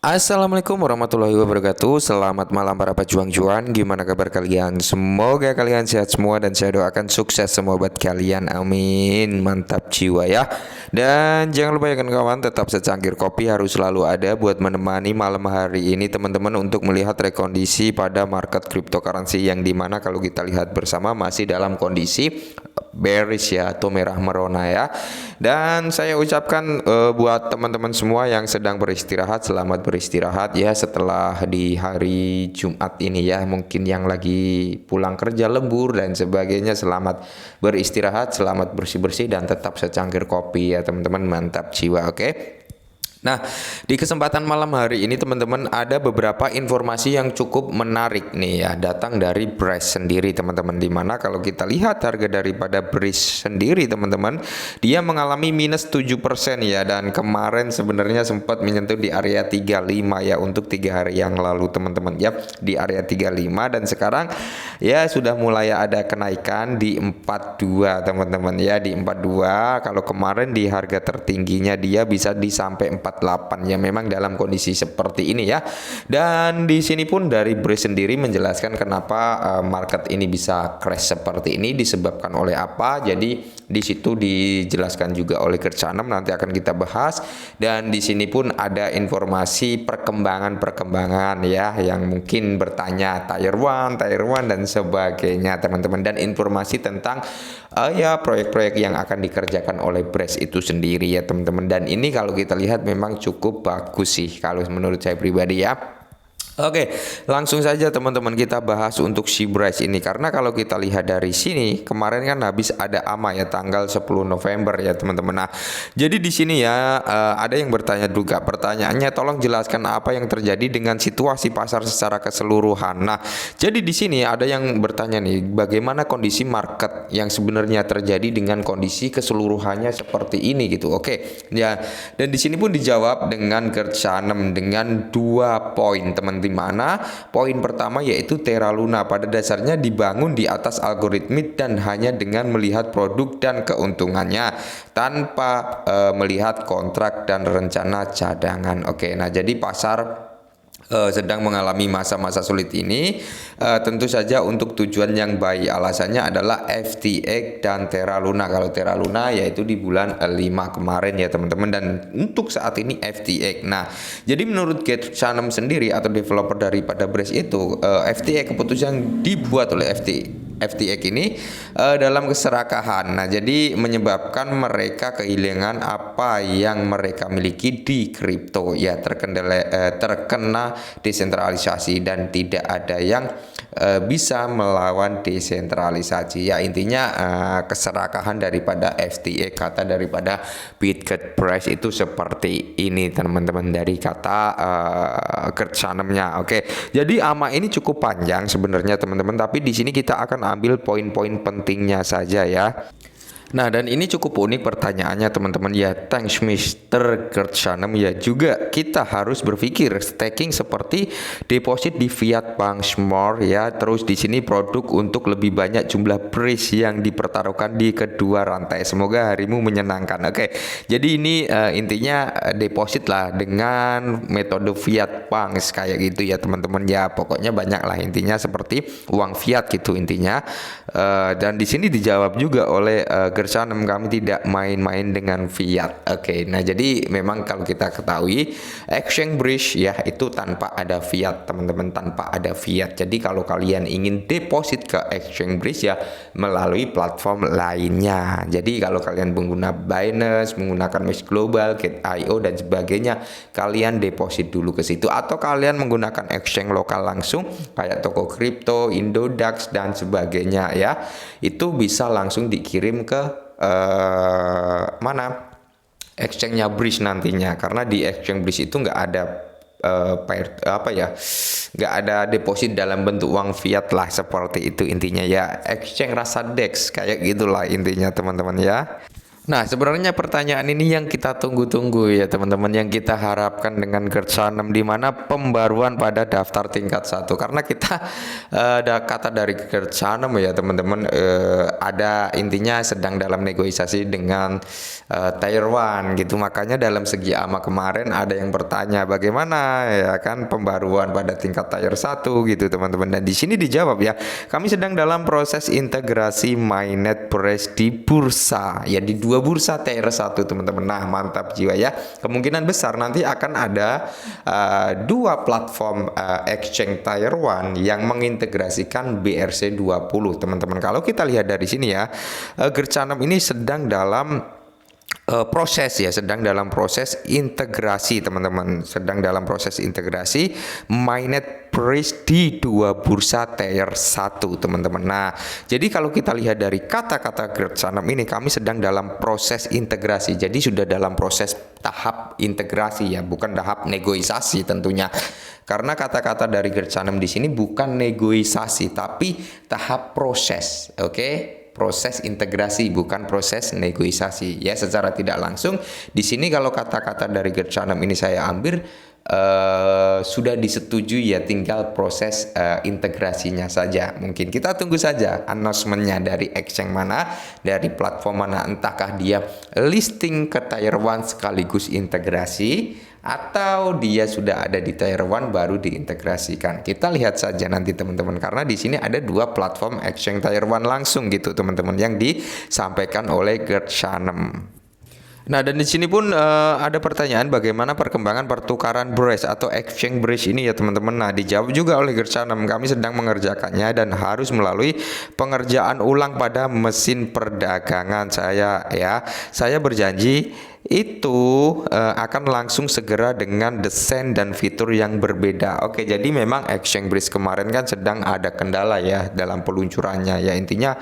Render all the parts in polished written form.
Assalamualaikum warahmatullahi wabarakatuh. Selamat malam para pejuang cuan. Gimana kabar kalian? Semoga kalian sehat semua dan saya doakan sukses semua buat kalian. Amin. Mantap jiwa ya. Dan jangan lupa ya kawan, tetap secangkir kopi harus selalu ada buat menemani malam hari ini teman-teman untuk melihat rekondisi pada market cryptocurrency yang dimana kalau kita lihat bersama masih dalam kondisi bearish ya atau merah merona ya. Dan saya ucapkan buat teman-teman semua yang sedang beristirahat, selamat beristirahat ya setelah di hari Jumat ini ya. Mungkin yang lagi pulang kerja lembur dan sebagainya, selamat beristirahat, selamat bersih-bersih dan tetap secangkir kopi ya teman-teman. Mantap jiwa, oke. Nah, di kesempatan malam hari ini teman-teman ada beberapa informasi yang cukup menarik nih ya, datang dari Braze sendiri teman-teman. Dimana kalau kita lihat harga daripada Braze sendiri teman-teman, dia mengalami minus 7% ya, dan kemarin sebenarnya sempat menyentuh di area 35 ya untuk 3 hari yang lalu teman-teman ya, di area 35, dan sekarang ya sudah mulai ada kenaikan di 42 teman-teman ya, di 42. Kalau kemarin di harga tertingginya dia bisa di sampai 48 ya, memang dalam kondisi seperti ini ya. Dan di sini pun dari Braze sendiri menjelaskan kenapa market ini bisa crash seperti ini disebabkan oleh apa. Jadi di situ dijelaskan juga oleh Gert Sanem, nanti akan kita bahas. Dan di sini pun ada informasi perkembangan ya yang mungkin bertanya tier 1 dan sebagainya teman-teman, dan informasi tentang ya proyek-proyek yang akan dikerjakan oleh Braze itu sendiri ya teman-teman. Dan ini kalau kita lihat memang cukup bagus sih kalau menurut saya pribadi ya. Oke, langsung saja teman-teman kita bahas untuk si Braze ini, karena kalau kita lihat dari sini kemarin kan habis ada AMA ya tanggal 10 November ya teman-teman. Nah, jadi di sini ya ada yang bertanya juga, pertanyaannya tolong jelaskan apa yang terjadi dengan situasi pasar secara keseluruhan. Nah, jadi di sini ada yang bertanya nih, bagaimana kondisi market yang sebenarnya terjadi dengan kondisi keseluruhannya seperti ini gitu. Oke, ya. Dan di sini pun dijawab dengan Gert Sanem dengan 2 poin teman-teman. Di mana poin pertama yaitu Terra Luna pada dasarnya dibangun di atas algoritmik dan hanya dengan melihat produk dan keuntungannya tanpa melihat kontrak dan rencana cadangan. Oke, nah jadi pasar sedang mengalami masa-masa sulit ini, tentu saja untuk tujuan yang baik. Alasannya adalah FTX dan Terra Luna. Kalau Terra Luna yaitu di bulan 5 kemarin ya teman-teman, dan untuk saat ini FTX. Nah, jadi menurut Gert Sanem sendiri atau developer daripada Braze itu, FTX, keputusan dibuat oleh FTX ini dalam keserakahan. Nah, jadi menyebabkan mereka kehilangan apa yang mereka miliki di kripto ya, terkena desentralisasi dan tidak ada yang bisa melawan desentralisasi ya. Intinya keserakahan daripada FTX, kata daripada Bitget Price itu seperti ini teman-teman, dari kata Gert Sanemnya. Oke, jadi AMA ini cukup panjang sebenarnya teman-teman, tapi di sini kita akan ambil poin-poin pentingnya saja ya. Nah, dan ini cukup unik pertanyaannya teman-teman ya. Thanks Mr. Gert Sanem ya. Juga kita harus berpikir staking seperti deposit di fiat bank smart ya. Terus di sini produk untuk lebih banyak jumlah Braze yang dipertaruhkan di kedua rantai. Semoga harimu menyenangkan. Oke. Jadi ini intinya deposit lah dengan metode fiat bank kayak gitu ya teman-teman ya. Pokoknya banyak lah intinya seperti uang fiat gitu intinya. Dan di sini dijawab juga oleh Gert Sanem, kami tidak main-main dengan fiat. Oke, nah jadi memang kalau kita ketahui exchange Braze ya itu tanpa ada fiat teman-teman, tanpa ada fiat. Jadi kalau kalian ingin deposit ke exchange Braze ya melalui platform lainnya. Jadi kalau kalian pengguna Binance, menggunakan Mesh Global, Gate.io dan sebagainya, kalian deposit dulu ke situ, atau kalian menggunakan exchange lokal langsung kayak toko kripto, Indodax dan sebagainya ya. Itu bisa langsung dikirim ke mana exchange-nya Braze nantinya, karena di exchange Braze itu nggak ada nggak ada deposit dalam bentuk uang fiat lah, seperti itu intinya ya. Exchange rasa DEX kayak gitulah intinya teman-teman ya. Nah, sebenarnya pertanyaan ini yang kita tunggu-tunggu ya teman-teman, yang kita harapkan dengan GERD 6, di mana pembaruan pada daftar tingkat 1. Karena kita ada kata dari GERD 6 ya teman-teman, ada intinya sedang dalam negosiasi dengan Tier 1 gitu. Makanya dalam segi AMA kemarin ada yang bertanya bagaimana ya kan pembaruan pada tingkat Tier 1 gitu teman-teman. Dan di sini dijawab ya, kami sedang dalam proses integrasi MyNet Press di bursa ya, di dua bursa TR1 teman-teman. Nah, mantap jiwa ya. Kemungkinan besar nanti akan ada dua platform exchange Tier 1 yang mengintegrasikan BRC20 teman-teman. Kalau kita lihat dari sini ya, GERD 6 ini sedang dalam proses ya, sedang dalam proses integrasi teman-teman, sedang dalam proses integrasi MyNet Press di dua bursa Tier 1 teman-teman. Nah, jadi kalau kita lihat dari kata-kata GERD 6 ini, kami sedang dalam proses integrasi, jadi sudah dalam proses tahap integrasi ya, bukan tahap negosiasi tentunya. Karena kata-kata dari GERD 6 di sini bukan negosiasi tapi tahap proses, oke? Proses integrasi bukan proses negosiasi ya, secara tidak langsung di sini kalau kata-kata dari GERD 6 ini saya ambil sudah disetujui ya, tinggal proses integrasinya saja. Mungkin kita tunggu saja announcementnya dari exchange mana, dari platform mana, entahkah dia listing ke Tier 1 sekaligus integrasi atau dia sudah ada di Tier 1 baru diintegrasikan. Kita lihat saja nanti teman-teman, karena di sini ada dua platform exchange Tier 1 langsung gitu teman-teman yang disampaikan oleh GERD 6. Nah, dan di sini pun ada pertanyaan bagaimana perkembangan pertukaran BRES atau exchange BRES ini ya teman-teman. Nah, dijawab juga oleh GERD 6, kami sedang mengerjakannya dan harus melalui pengerjaan ulang pada mesin perdagangan saya ya. Saya berjanji itu akan langsung segera dengan desain dan fitur yang berbeda. Oke, jadi memang exchange BRES kemarin kan sedang ada kendala ya dalam peluncurannya ya, intinya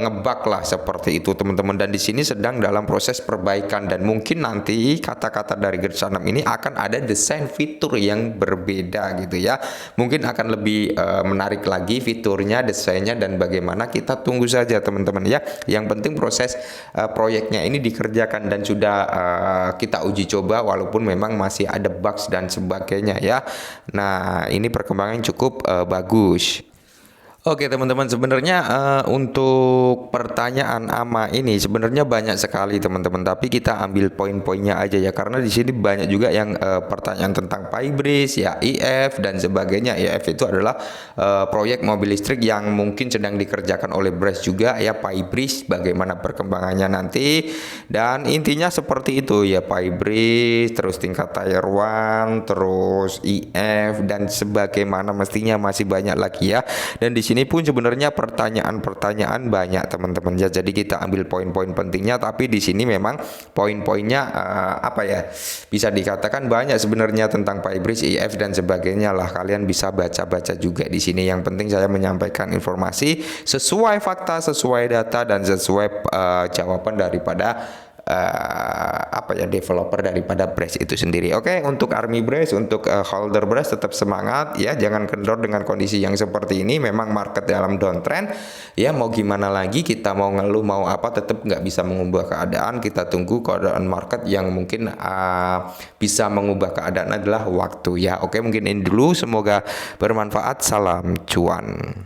ngebug lah seperti itu teman-teman. Dan di sini sedang dalam proses perbaikan dan mungkin nanti kata-kata dari GERD 6 ini akan ada desain fitur yang berbeda gitu ya. Mungkin akan lebih menarik lagi fiturnya, desainnya, dan bagaimana kita tunggu saja teman-teman ya. Yang penting proses proyeknya ini dikerjakan dan sudah kita uji coba walaupun memang masih ada bugs dan sebagainya ya. Nah, ini perkembangan cukup bagus. Oke teman-teman, sebenarnya untuk pertanyaan AMA ini sebenarnya banyak sekali teman-teman, tapi kita ambil poin-poinnya aja ya, karena di sini banyak juga yang pertanyaan tentang PIBRIS ya, IF dan sebagainya. IF itu adalah proyek mobil listrik yang mungkin sedang dikerjakan oleh BRES juga ya, PIBRIS bagaimana perkembangannya nanti, dan intinya seperti itu ya, PIBRIS terus tingkat Tier 1 terus IF dan sebagaimana, mestinya masih banyak lagi ya. Dan di sini pun sebenarnya pertanyaan-pertanyaan banyak teman-teman ya. Jadi kita ambil poin-poin pentingnya, tapi di sini memang poin-poinnya apa ya? Bisa dikatakan banyak sebenarnya tentang PIBRIS, IF dan sebagainya lah. Kalian bisa baca-baca juga di sini. Yang penting saya menyampaikan informasi sesuai fakta, sesuai data dan sesuai jawaban daripada apa ya, developer daripada BRES itu sendiri. Oke, untuk Army BRES, untuk holder BRES tetap semangat ya, jangan kendor dengan kondisi yang seperti ini. Memang market dalam downtrend ya, mau gimana lagi, kita mau ngeluh mau apa tetap nggak bisa mengubah keadaan. Kita tunggu keadaan market yang mungkin bisa mengubah keadaan adalah waktu ya. Oke, mungkin ini dulu, semoga bermanfaat. Salam cuan.